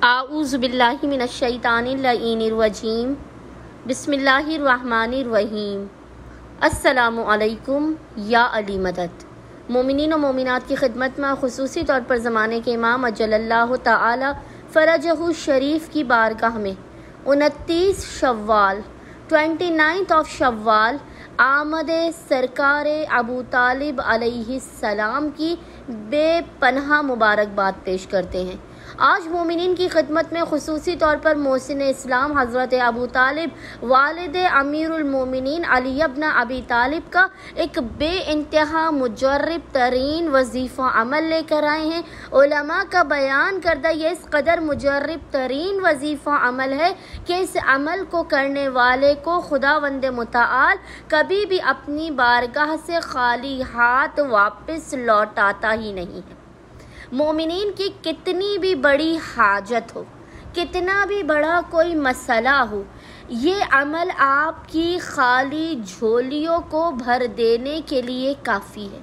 اعوذ باللہ من الشیطان اللعین الرجیم بسم اللہ الرحمن الرحیم۔ السلام علیکم یا علی مدد۔ مومنین و مومنات کی خدمت میں خصوصی طور پر زمانے کے امام اجل اللہ تعالی فرجہ شریف کی بارگاہ میں 29 شوال 29 شوال آمد سرکار ابو طالب علیہ السلام کی بے پناہ مبارکباد پیش کرتے ہیں۔ آج مومنین کی خدمت میں خصوصی طور پر محسن اسلام حضرت ابو طالب والد امیر المومنین علی ابن ابی طالب کا ایک بے انتہا مجرب ترین وظیفہ عمل لے کر آئے ہیں۔ علماء کا بیان کردہ یہ اس قدر مجرب ترین وظیفہ عمل ہے کہ اس عمل کو کرنے والے کو خداوند متعال کبھی بھی اپنی بارگاہ سے خالی ہاتھ واپس لوٹاتا ہی نہیں ہے۔ مومنین کی کتنی بھی بڑی حاجت ہو، کتنا بھی بڑا کوئی مسئلہ ہو، یہ عمل آپ کی خالی جھولیوں کو بھر دینے کے لیے کافی ہے۔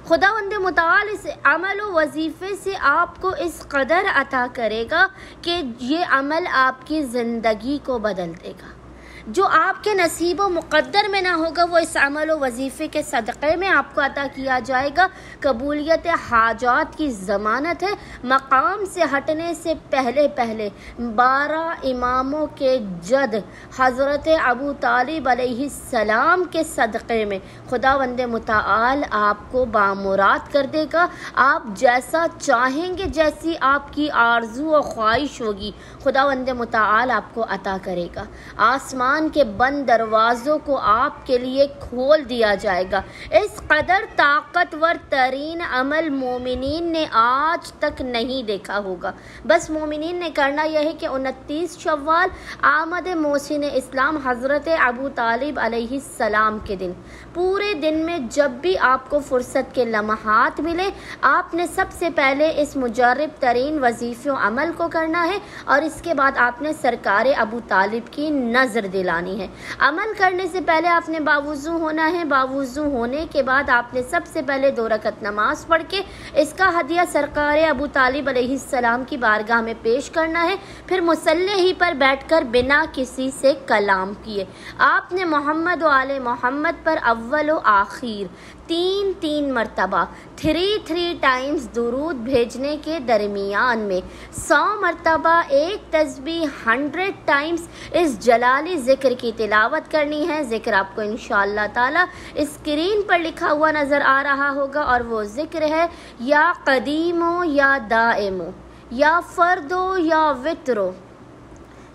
خداوند متعال اس عمل و وظیفے سے آپ کو اس قدر عطا کرے گا کہ یہ عمل آپ کی زندگی کو بدل دے گا۔ جو آپ کے نصیب و مقدر میں نہ ہوگا وہ اس عمل و وظیفے کے صدقے میں آپ کو عطا کیا جائے گا۔ قبولیت حاجات کی ضمانت ہے۔ مقام سے ہٹنے سے پہلے 12 اماموں کے جد حضرت ابو طالب علیہ السلام کے صدقے میں خداوند متعال آپ کو بامراد کر دے گا۔ آپ جیسا چاہیں گے، جیسی آپ کی آرزو و خواہش ہوگی، خداوند متعال آپ کو عطا کرے گا۔ آسمان کے بند دروازوں کو آپ کے لیے کھول دیا جائے گا۔ اس قدر طاقتور ترین عمل مومنین نے آج تک نہیں دیکھا ہوگا۔ بس مومنین نے کرنا یہ ہے کہ 29 شوال آمد محسن اسلام حضرت ابو طالب علیہ السلام کے دن، پورے دن میں جب بھی آپ کو فرصت کے لمحات ملے، آپ نے سب سے پہلے اس مجرب ترین وظیفے و عمل کو کرنا ہے، اور اس کے بعد آپ نے سرکار ابو طالب کی نظر دلانی ہے۔ عمل کرنے سے پہلے آپ نے باوضو ہونا ہے۔ باوضو ہونے کے بعد آپ نے سب سے پہلے 2 رکعت نماز پڑھ کے اس کا ہدیہ سرکار ابو طالب علیہ السلام کی بارگاہ میں پیش کرنا ہے۔ پھر مصلی ہی پر بیٹھ کر بنا کسی سے کلام کیے آپ نے محمد و آل محمد پر اول و آخر 3 مرتبہ 3 ٹائمز درود بھیجنے کے درمیان میں 100 مرتبہ ایک تسبیح 100 ٹائمز اس جلالی ذکر کی تلاوت کرنی ہے۔ ذکر آپ کو انشاءاللہ تعالی اسکرین پر لکھا ہوا نظر آ رہا ہوگا، اور وہ ذکر ہے یا قدیمو یا دائمو، یا فردو یا وطرو،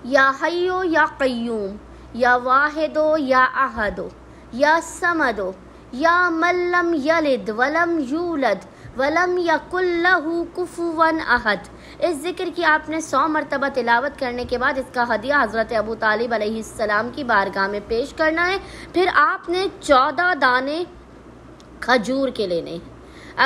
یا حیو یا قیوم، یا واحدو یا احدو، یا سمدو، یا من لم یلد ولم یولد ولم یکن لہ کفوا احد۔ اس ذکر کی آپ نے 100 مرتبہ تلاوت کرنے کے بعد اس کا ہدیہ حضرت ابو طالب علیہ السلام کی بارگاہ میں پیش کرنا ہے۔ پھر آپ نے 14 دانے کھجور کے لینے ہیں۔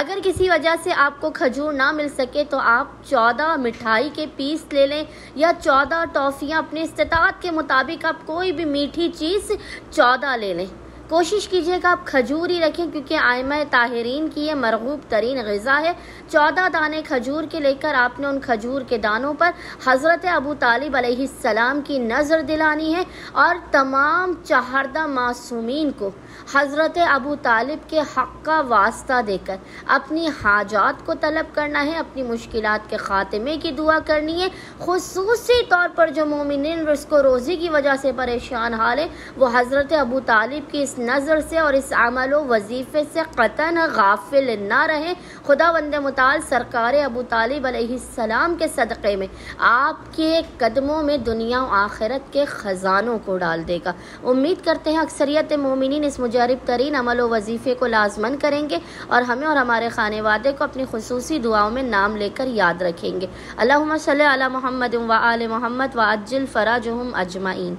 اگر کسی وجہ سے آپ کو کھجور نہ مل سکے تو آپ 14 مٹھائی کے پیس لے لیں، یا 14 ٹافیاں، اپنی استطاعت کے مطابق آپ کوئی بھی میٹھی چیز 14 لے لیں۔ کوشش کیجیے کہ آپ کھجور ہی رکھیں، کیونکہ ائمہ طاہرین کی یہ مرغوب ترین غذا ہے۔ 14 دانے کھجور کے لے کر آپ نے ان کھجور کے دانوں پر حضرت ابو طالب علیہ السلام کی نظر دلانی ہے، اور تمام 14 معصومین کو حضرت ابو طالب کے حق کا واسطہ دے کر اپنی حاجات کو طلب کرنا ہے، اپنی مشکلات کے خاتمے کی دعا کرنی ہے۔ خصوصی طور پر جو مومنین رزق و روزی کی وجہ سے پریشان حال ہیں، وہ حضرت ابو طالب کی اس نظر سے اور اس عمل و وظیفے سے قطعاً غافل نہ رہیں۔ خداوند متعال سرکار ابو طالب علیہ السلام کے صدقے میں آپ کے قدموں میں دنیا و آخرت کے خزانوں کو ڈال دے گا۔ امید کرتے ہیں اکثریت مومنین اس مجرب ترین عمل و وظیفے کو لازمن کریں گے، اور ہمیں اور ہمارے خانوادے کو اپنی خصوصی دعاؤں میں نام لے کر یاد رکھیں گے۔ اللہم صلی علی محمد و آل محمد وعجل فرجہم اجمعین۔